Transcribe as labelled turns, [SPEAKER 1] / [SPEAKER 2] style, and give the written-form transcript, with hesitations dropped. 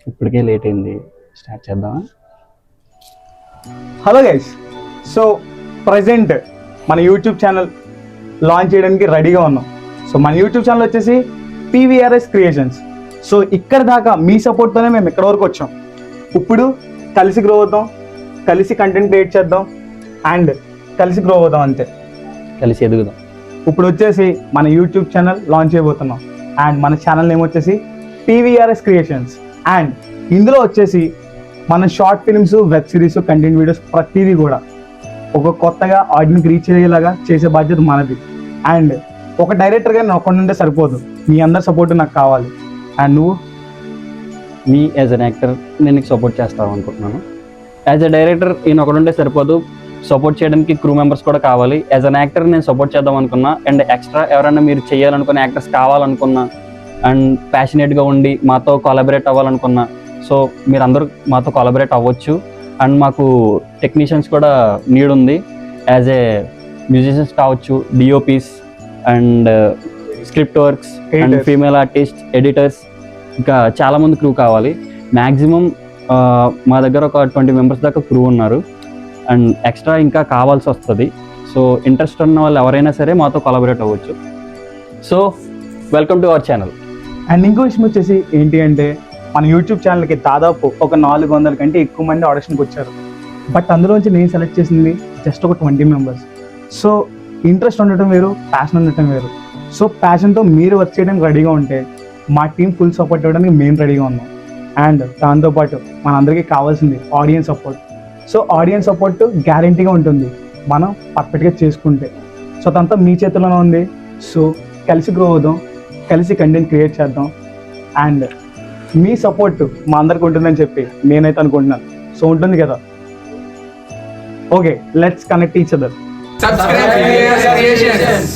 [SPEAKER 1] ఇప్పటికే లేట్ అయింది, స్టార్ట్ చేద్దామా?
[SPEAKER 2] హలో గైస్, సో ప్రజెంట్ మన యూట్యూబ్ ఛానల్ లాంచ్ చేయడానికి రెడీగా ఉన్నాం. సో మన యూట్యూబ్ ఛానల్ వచ్చేసి PVRS క్రియేషన్స్. సో ఇక్కడ దాకా మీ సపోర్ట్తోనే మేము ఎక్కడ వరకు వచ్చాం. ఇప్పుడు కలిసి గ్రో అవుతాం, కలిసి కంటెంట్ క్రియేట్ చేద్దాం అండ్ కలిసి గ్రో అవుతాం, అంతే.
[SPEAKER 1] కలిసి ఎదుగుదాం.
[SPEAKER 2] ఇప్పుడు వచ్చేసి మన యూట్యూబ్ ఛానల్ లాంచ్ చేయబోతున్నాం అండ్ మన ఛానల్ నేమ్ వచ్చేసి PVRS క్రియేషన్స్. అండ్ ఇందులో వచ్చేసి మన short films, web series, content videos ప్రతిదీ కూడా ఒక కొత్తగా ఆడియన్స్కి రీచ్ అయ్యేలాగా చేసే బాధ్యత మనది. అండ్ ఒక డైరెక్టర్గా నేను ఒక్కడి నుండే సరిపోదు, మీ అందరి సపోర్ట్ నాకు కావాలి. అండ్ నువ్వు
[SPEAKER 1] మీ యాజ్ అన్ యాక్టర్ నేను నీకు సపోర్ట్ చేస్తాను అనుకుంటున్నాను. యాజ్ అ డైరెక్టర్ ఈయన ఒకడుంటే సరిపోదు, సపోర్ట్ చేయడానికి క్రూ మెంబర్స్ కూడా కావాలి. యాజ్ అన్ యాక్టర్ నేను సపోర్ట్ చేద్దాం అనుకున్నా అండ్ ఎక్స్ట్రా ఎవరైనా మీరు చేయాలనుకున్న యాక్టర్స్ కావాలనుకున్నా అండ్ ప్యాషనేట్గా ఉండి మాతో కొలాబరేట్ అవ్వాలనుకున్నా, సో మీరందరూ మాతో కొలాబరేట్ అవ్వచ్చు. అండ్ మాకు టెక్నీషియన్స్ కూడా నీడ్ ఉంది. యాజ్ ఏ మ్యూజిషియన్స్ కావచ్చు, DOPs and script works and female artist, editors, ఇంకా చాలామంది క్రూ కావాలి. మ్యాక్సిమం మా దగ్గర ఒక 20 మెంబర్స్ దాకా క్రూ ఉన్నారు అండ్ ఎక్స్ట్రా ఇంకా కావాల్సి వస్తుంది. సో ఇంట్రెస్ట్ ఉన్న వాళ్ళు ఎవరైనా సరే మాతో కొలాబరేట్ అవ్వచ్చు. So welcome to our channel.
[SPEAKER 2] And ఇంకో విషయం వచ్చేసి ఏంటి అంటే, మన యూట్యూబ్ ఛానల్కి దాదాపు ఒక 400 కంటే ఎక్కువ మంది ఆడిషన్కి వచ్చారు. బట్ అందులోంచి నేను సెలెక్ట్ చేసింది జస్ట్ ఒక 20 మెంబర్స్. సో ఇంట్రెస్ట్ ఉండటం వేరు, ప్యాషన్ ఉండటం వేరు. సో ప్యాషన్తో మీరు వర్క్ చేయడానికి రెడీగా ఉంటే మా టీం ఫుల్ సపోర్ట్ ఇవ్వడానికి మేము రెడీగా ఉన్నాం. అండ్ దాంతోపాటు మనందరికీ కావాల్సింది audience support. So audience support గ్యారంటీగా ఉంటుంది మనం పర్ఫెక్ట్గా చేసుకుంటే. సో అదంతా మీ చేతిలోనే ఉంది. సో కలిసి గ్రో అవుదాం, కలిసి కంటెంట్ క్రియేట్ చేద్దాం అండ్ మీ సపోర్ట్ మా అందరికి ఉంటుందని చెప్పి నేనైతే అనుకుంటున్నాను. సో ఉంటుంది కదా? Okay, let's connect each other.
[SPEAKER 3] Subscribe to PVRS Creations.